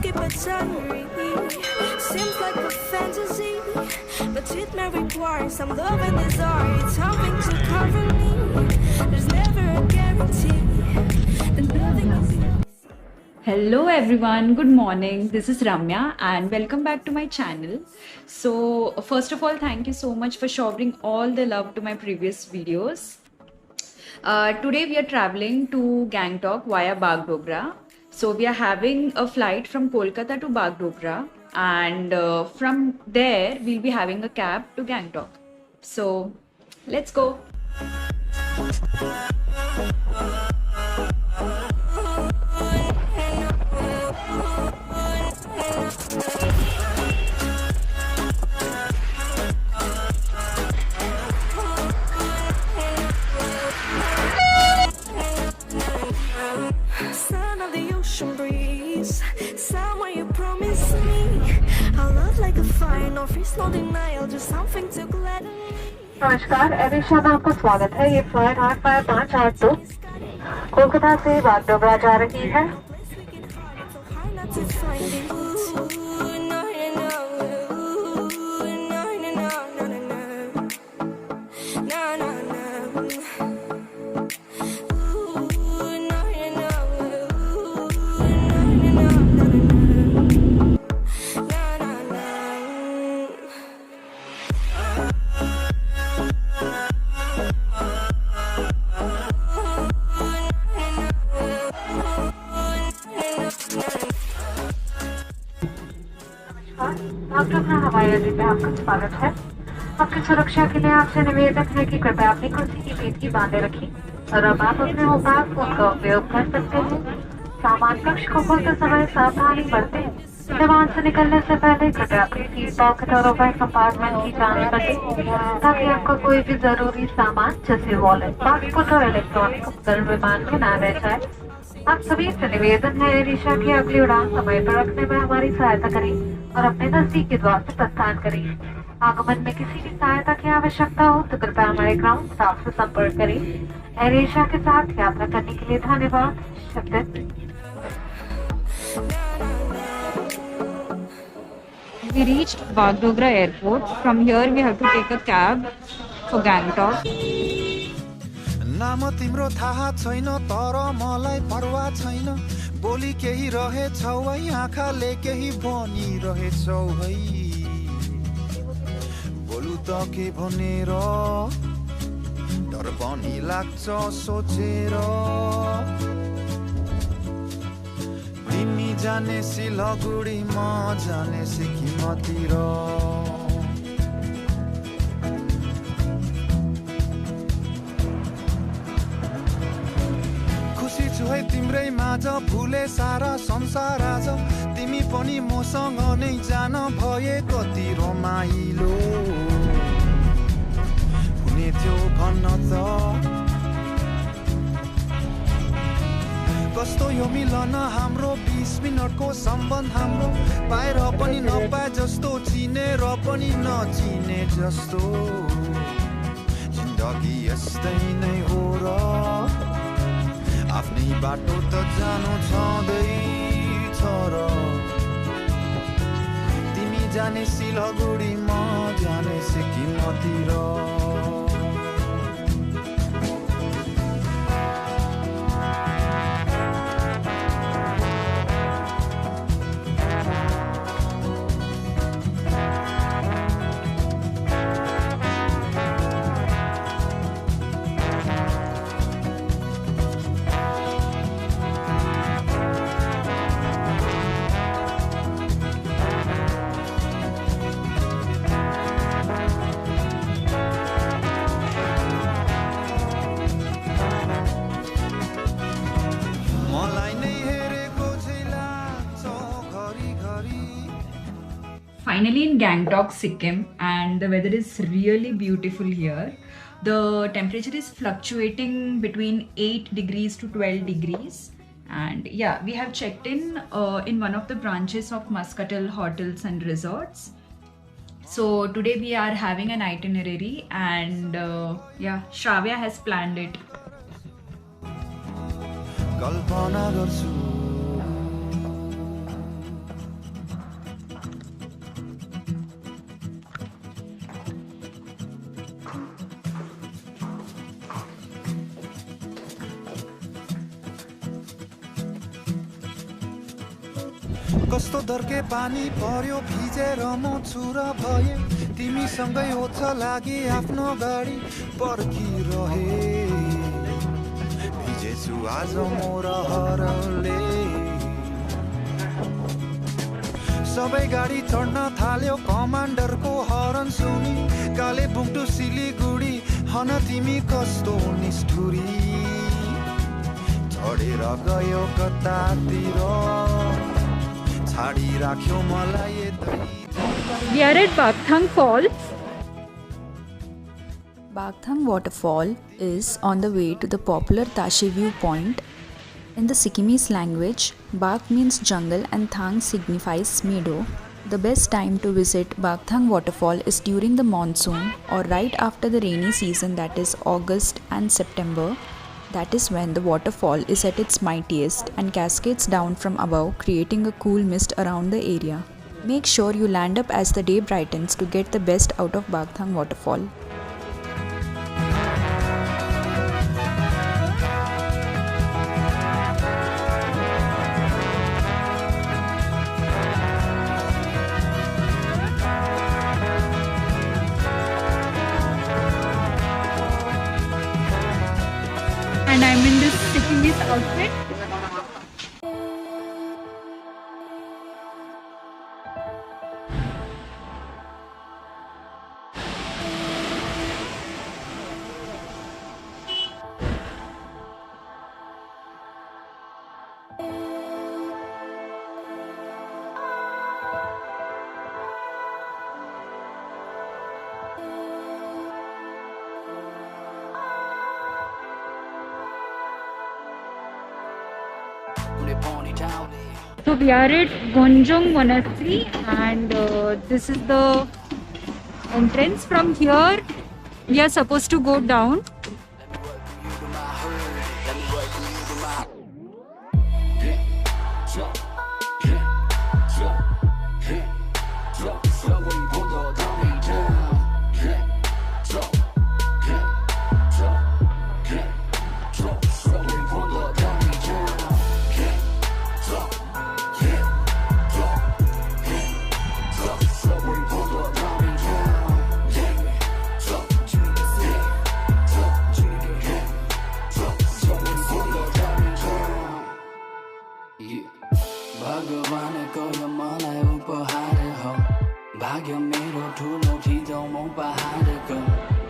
keep it sundry. Seems like a fantasy, but it may require some love and desire. It's something to cover me. There's never a guarantee that nothing is. Hello everyone, good morning. This is Ramya and welcome back to my channel. So, first of all, thank you so much for showering all the love to my previous videos. Today we are traveling to Gangtok via Bagdogra. So, we are having a flight from Kolkata to Bagdogra, and from there we'll be having a cab to Gangtok. So, let's go. Sound of the ocean breeze, somewhere you promised me. I love like a fire, no freeze, no denial, just something to gladden me. नमस्कार, air Asia में आपका स्वागत है। ये flight 85582 Kolkata से बागडोगरा जा रही है। Hard not to find it. Ooh, no, no, no. Ooh, no, no, no, no, no, no. No, no, no. Ooh, no, no, no. Ooh, no, no, no, no, no. No, no, no. Bagdogra हवाई अड्डे पे आपका स्वागत है। आपकी सुरक्षा के लिए आपसे निवेदन है कि कृपया अपनी कुर्सी की पेटी बांधे रखें और अब आप अपने मोबाइल फोन का उपयोग कर सकते हैं। सामान कक्ष को खोलते समय सावधानी बरतें। विमान से निकलने से पहले कृपया अपनी सीट पॉकेट और मोबाइल कंपार्टमेंट की जांच करें ताकि आपका कोई भी जरूरी सामान जैसे वॉलेट, पासपोर्ट और इलेक्ट्रॉनिक उपकरण विमान में न रह जाए। आप सभी से निवेदन है एयर एशिया की अगली उड़ान समय पर रखने में हमारी सहायता करें और अपने नजदीकी द्वार से प्रस्थान करें। आगमन में किसी भी सहायता की आवश्यकता हो तो कृपया हमारे ग्राउंड स्टाफ से संपर्क करें। एयर एशिया के साथ यात्रा करने के लिए धन्यवाद। शब्द We reached Bagdogra airport. From here we have to take a cab for Gangtok. नाम तिम्रो थाहा छैन तर मलाई परवाह छैन बोली केही रहेछौ है आँखाले केही भनिरहेछौ है बोलु त के भनेर डर पनि लाग्छ सोचेर तिमी जाने सिलगुडी म जाने सिक्किमतिर खुसी छु है तिम्रै माझ भुले सारा संसार आज तिमी पनि मसँग नै जान भए कति रमाइलो हुने थियो भन्न त कस्तो यो मिलन हाम्रो 20 मिनटको सम्बन्ध हाम्रो पाएर पनि नपाए जस्तो चिनेर पनि नचिने जस्तो जिन्दगी यस्तै नै हो र आफ्नै बाटो त जानु छँदैछ र तिमी जाने सिलगुडी म जाने सिक्किमतिर Finally in Gangtok, Sikkim, and the weather is really beautiful here. The temperature is fluctuating between 8 degrees to 12 degrees. And yeah, we have checked in one of the branches of Muscatel Hotels and Resorts. So today we are having an itinerary, and yeah, Shravya has planned it. कल्पना गर्छु कस्तो दर्के पानी पर्यो भिजेर म चुरा भए तिमीसँगै ओछ लागि आफ्नो गाडी पर्खिरहे भिजेछु आज म रहरले सबै गाडी चढ्न थाल्यो कमान्डरको हरन सुनि कालेबुङ टु सिलिगुडी हन तिमी कस्तो निष्ठुरी चढेर गयो कतातिर छाडी राख्यो मलाई यतै We are at Bakthang Falls. Bakthang waterfall is on the way to the popular Tashi view point. In the Sikkimese language, Bak means jungle and Thang signifies meadow. The best time to visit Bakthang waterfall is during the monsoon or right after the rainy season, that is August and September. That is when the waterfall is at its mightiest and cascades down from above, creating a cool mist around the area. Make sure you land up as the day brightens to get the best out of Bakthang waterfall. And I'm in this Sikkimese outfit. So we are at Gonjong Monastery and this is the entrance. From here we are supposed to go down. भगवानको यो मलाई उपहार हो भाग्य मेरो ठुलो खिचौँ पहाडको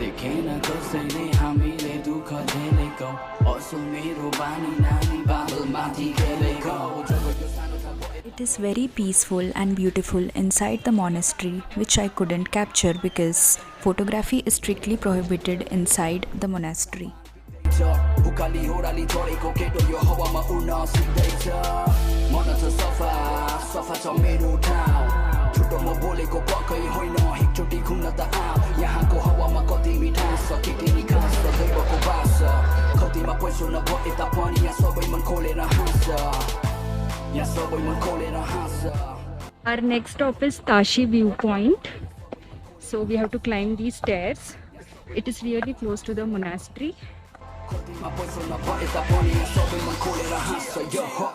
देखेन कसैले हामीले दुःख झेलेको असो मेरो बानी नानी बादलमाथि खेलेको It is very peaceful and beautiful inside the monastery, which I couldn't capture because photography is strictly prohibited inside the monastery. उकाली ओराली चढेको केटो यो हावामा उड्न सिक्दैछ मन छ सफा सफा छ मेरो ठाउँ छुटो म बोलेको पक्कै होइन एकचोटि घुम्न त आऊ यहाँको हावामा कति मिठास छ केटी निखास छ दैवको बास छ खौतीमा पैसो नभए तापनि यहाँ सबै मन खोलेर हाँस्छ यहाँ सबै मन खोलेर हाँस्छ. Our next stop is Tashi viewpoint. So we have to climb these stairs. It is really close to the monastery. खौतीमा पैसो नभए तापनि यहाँ सबै मन खोलेर हाँस्छ यो हो.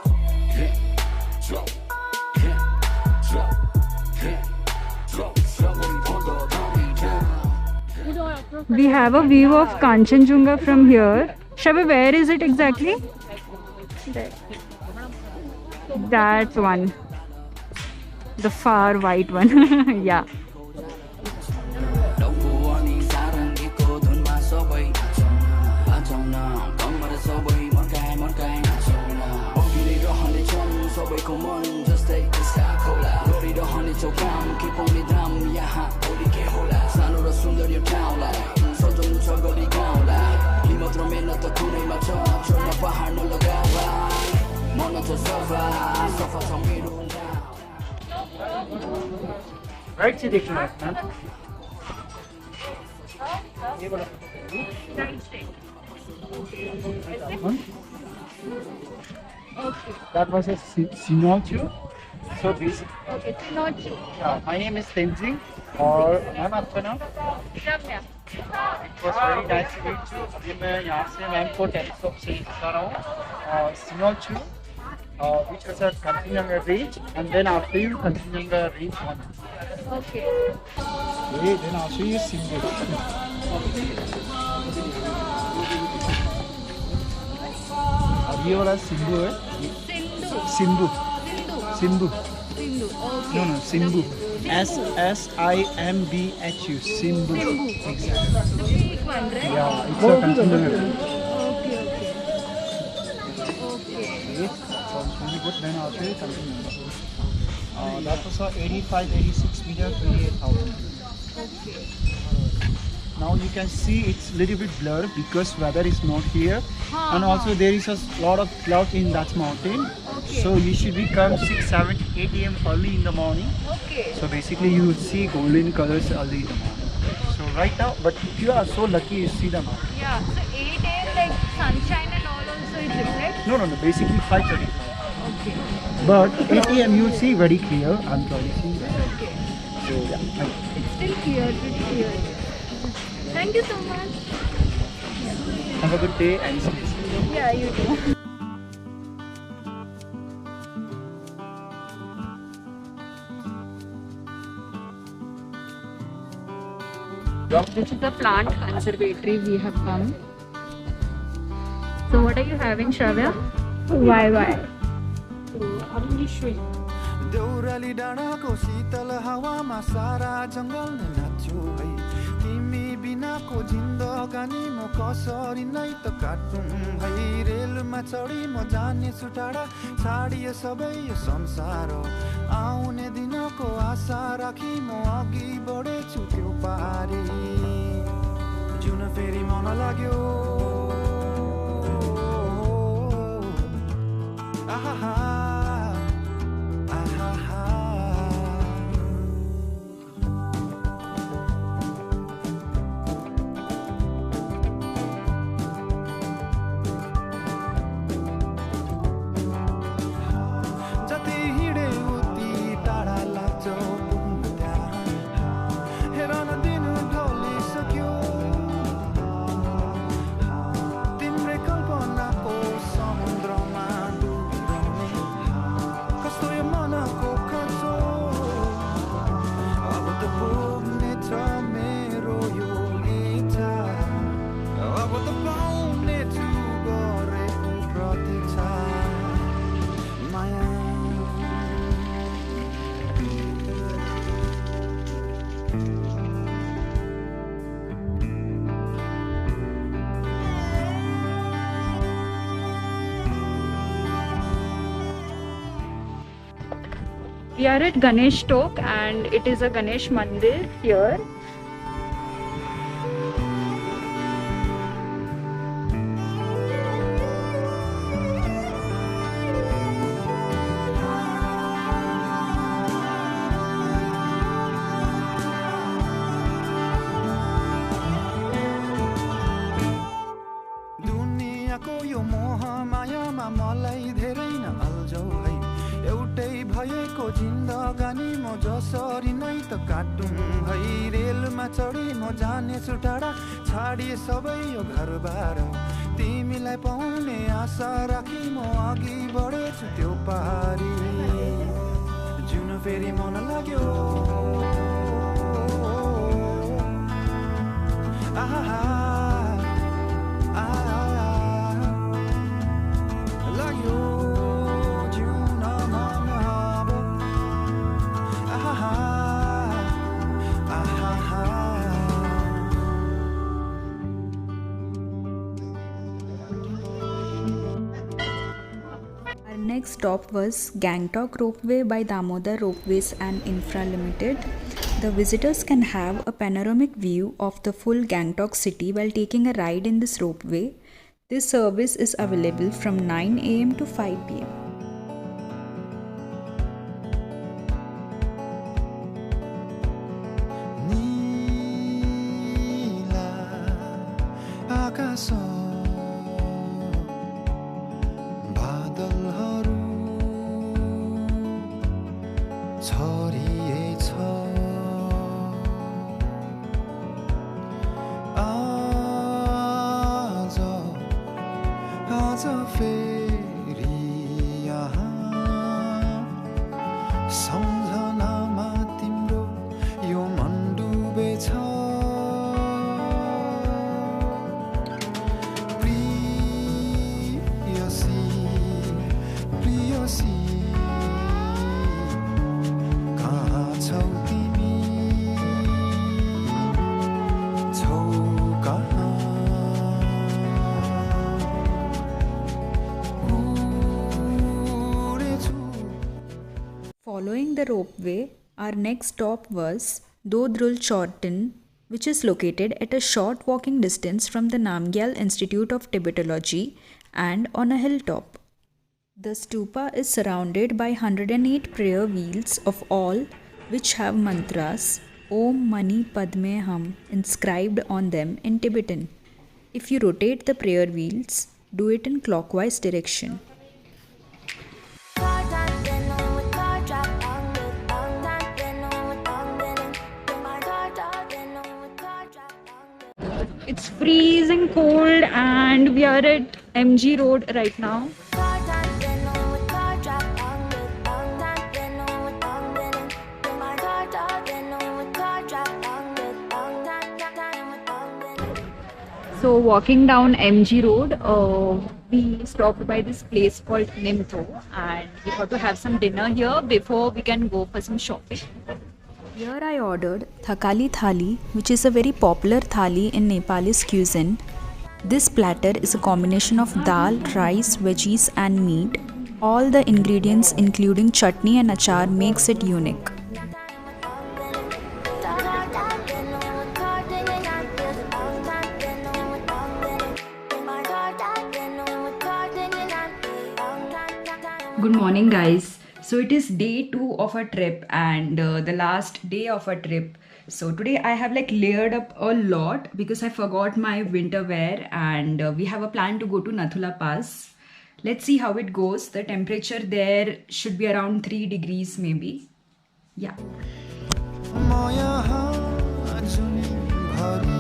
We have a view of Kanchenjunga from here. Shabi, where is it exactly? There. That one. The far white one. Yeah. Right से देखना है ना? Okay. That was a Sinochu. So this. Okay, not you. My name is Tenzing, or I'm Apana. Ramya. It was very nice to meet you. अभी मैं यहाँ से ma'am को telescope से दिखा रहा हूँ. Sinochu which was a Kanchenjunga range, and then after you Kanchenjunga range 1. Okay. Okay, then I'll show you Simbu. ये वाला सिंधु है. Sindhu. Sindhu. Sindhu. Okay. No, Simbu. SIMBHU. Simbu. Exactly. The big one, right? Yeah, it's a Kanchenjunga range. Okay. Okay. Okay, so really good. Then I'll show you Kanchenjunga. That was a 85-86 meter, 28,000. Okay. Now you can see it's little bit blurred because weather is not here, and also there is a lot of cloud in that mountain. Okay. So you should be come 6, 7, 8 a.m. early in the morning. Okay. So basically you will see golden colors early in the morning. So right now, but if you are so lucky, you see the mountain. Yeah. So 8 a.m. like sunshine and all also it reflects. No, basically 5:30. Okay. But 8 a.m. you will see very clear. I'm trying to see that. Okay. So yeah. It's still clear, pretty clear. Thank you so much. Have a good day and see you soon. Yeah, you too. This is a plant conservatory we have come. So what are you having, Shravya? Why? I will show you. Deurali डाँडाको शीतल हावामा सारा जङ्गल नै नाच्यो है तिमी बिनाको जिन्दगानी म कसरी नै त काटुँ है रेलमा चढी म जाने छु टाढा छाडिए सबै यो संसार आउने दिनको आशा राखी म अघि बढेछु त्यो पारी जुन फेरि मन लाग्यो आहा We are at Ganesh Tok and it is a Ganesh Mandir here. दुनियाँको यो मोह मायामा मलाई धेरै न अल्झौ है एउटै भएको जिन्दगानी म जसरी नै त काटुँ है रेलमा चढी म जानेछु टाढा छाडिए सबै यो घरबार तिमीलाई पाउने आशा राखी म अघि बढेछु त्यो पारी जुन फेरि मन लाग्यो आहा लाग्यो Next stop was Gangtok Ropeway by Damodar Ropeways and Infra Limited. The visitors can have a panoramic view of the full Gangtok city while taking a ride in this ropeway. This service is available from 9 a.m. to 5 p.m. फेरि सम्झनामा तिम्रो यो मन डुबेछ प्रियसी प्रियसी कहाँ छौ तिमी छौ कहाँ उडेछु Following the ropeway, our next stop was Dodrul Chorten, which is located at a short walking distance from the Namgyal Institute of Tibetology and on a hilltop. The stupa is surrounded by 108 prayer wheels of all which have mantras Om Mani Padme Hum inscribed on them in Tibetan. If you rotate the prayer wheels, do it in clockwise direction. It's freezing cold and we are at MG Road right now. So walking down MG Road, we stopped by this place called Nimto and we got to have some dinner here before we can go for some shopping. Here I ordered Thakali Thali, which is a very popular thali in Nepalese cuisine. This platter is a combination of dal, rice, veggies and meat. All the ingredients including chutney and achar makes it unique. Good morning guys. So it is day 2 of our trip and the last day of our trip. So today I have like layered up a lot because I forgot my winter wear and we have a plan to go to Nathula Pass. Let's see how it goes. The temperature there should be around 3 degrees maybe. Yeah. म यहाँ जुनीभरि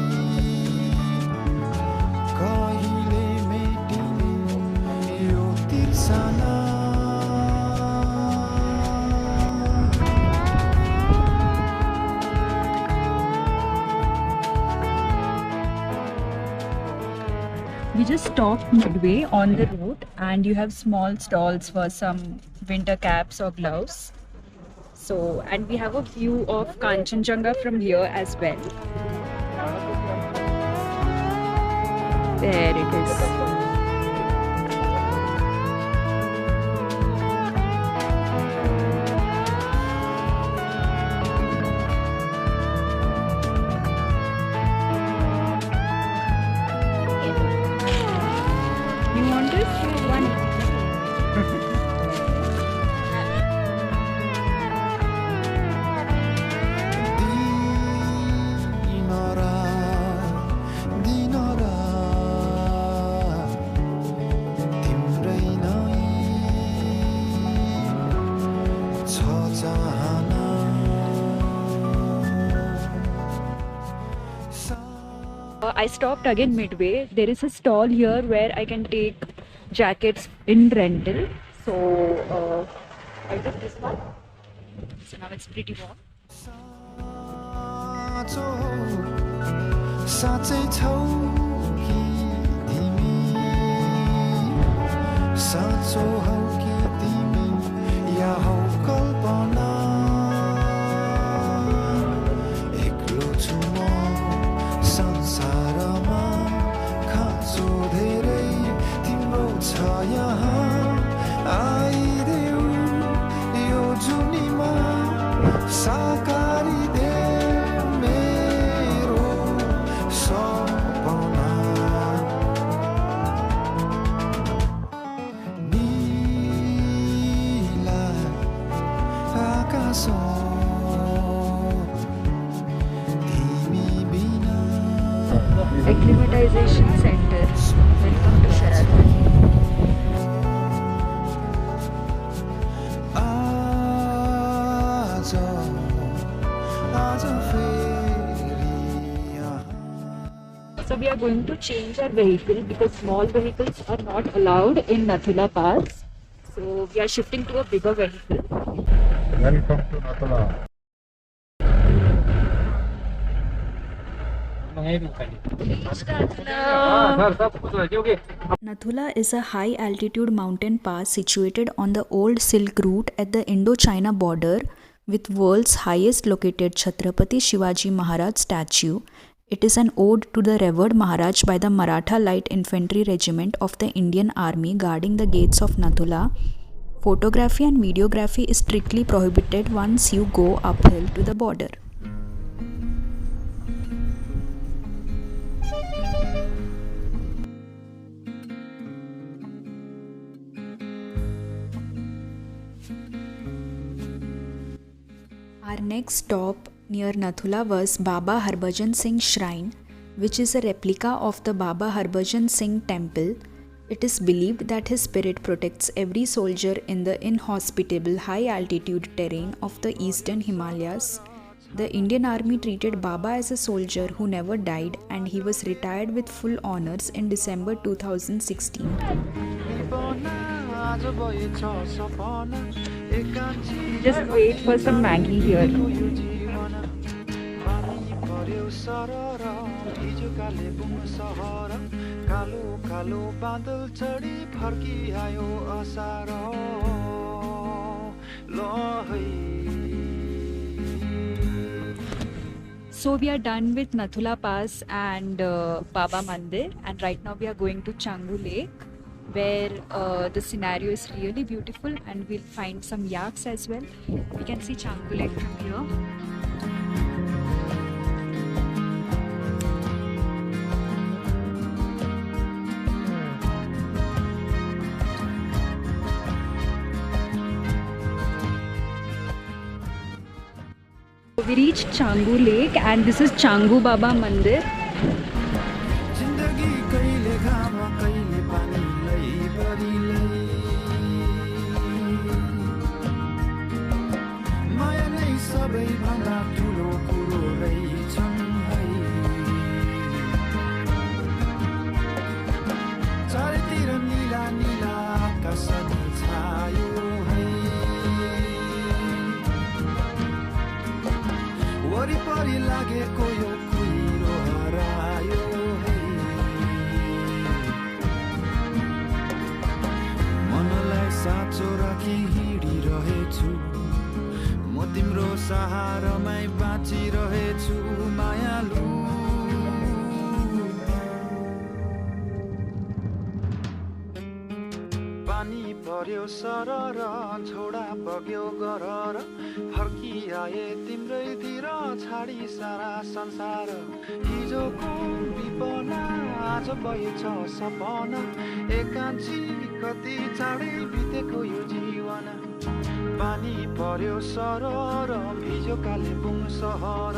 कहिले मेटिने यो तिर्सना We just stopped midway on the route and you have small stalls for some winter caps or gloves. So, and we have a view of Kanchenjunga from here as well. There it is. You want this? One. दिनरा दिनरा तिम्रै नै छ चाहना I stopped again midway. There is a stall here where I can take jackets in rental. So I took this one. So now it's pretty warm. साँचो साँचै छौ कि तिमी साँचो हौ कि तिमी या हौ कल्पना एक्लो छु म संसारमा खाँचो धेरै तिम्रो छ यहाँ आइदेऊ यो जुनीमा साकारी दे मेरो सपना नीला आकाश तिमी बिना Acclimatization Center. Welcome to Sheraton. आज आज फेरि यहाँ So we are going to change our vehicle because small vehicles are not allowed in Nathula Pass. So So we are shifting to a bigger vehicle. Welcome to Nathula. Nathula is a high altitude mountain pass situated on the old Silk Route at the Indo-China border with world's highest located Chhatrapati Shivaji Maharaj statue. It is an ode to the revered Maharaj by the Maratha Light Infantry Regiment of the Indian Army guarding the gates of Nathula. Photography and videography is strictly prohibited once you go uphill to the border. Our next stop near Nathula was Baba Harbhajan Singh Shrine, which is a replica of the Baba Harbhajan Singh temple. It is believed that his spirit protects every soldier in the inhospitable high altitude terrain of the eastern Himalayas. The Indian Army treated Baba as a soldier who never died, and he was retired with full honors in December 2016. Just wait for some Maggie here. So we are done with Nathula Pass and Baba Mandir, and right now we are going to Changu Lake, where the scenario is really beautiful, and we'll find some yaks as well. We can see Changu Lake from here. We reached Changu Lake, and this is Changu Baba Mandir. जिन्दगी कहिले घाम कहिले पानीलाई बढीलाई माया नै सबैभन्दा ठुलो कुरो रहेछन् है चारैतिर नीला नीला आकाश छायो है वरिपरि लागेको यो कुहिरो हरायो है मनलाई साँचो राखी हिँडिरहेछु म तिम्रो सहारामै बाँचिरहेछु मायालु पानी पर्यो सरर छोडा बग्यो गरर फर्किआए तिम्रैतिर छाडी सारा संसार हिजोको विपना आज भएछ सपना एकान्छी कति चाँडै बितेको यो जीवन पानी पर्यो सरर भिजो कालेबुङ सहर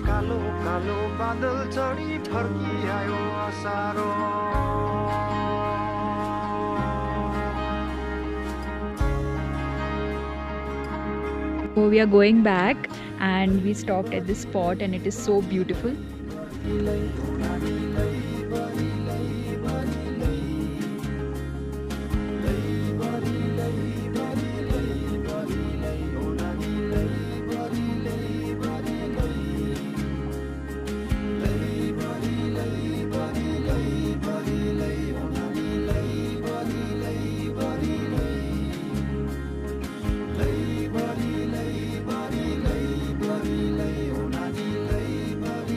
कालो कालो बादल चढी फर्किआयो असारो So we are going back, and we stopped at this spot, and it is so beautiful.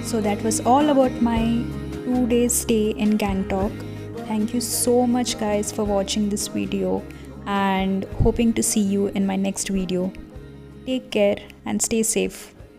So that was all about my 2-day stay in Gangtok. Thank you so much guys for watching this video, and hoping to see you in my next video. Take care and stay safe.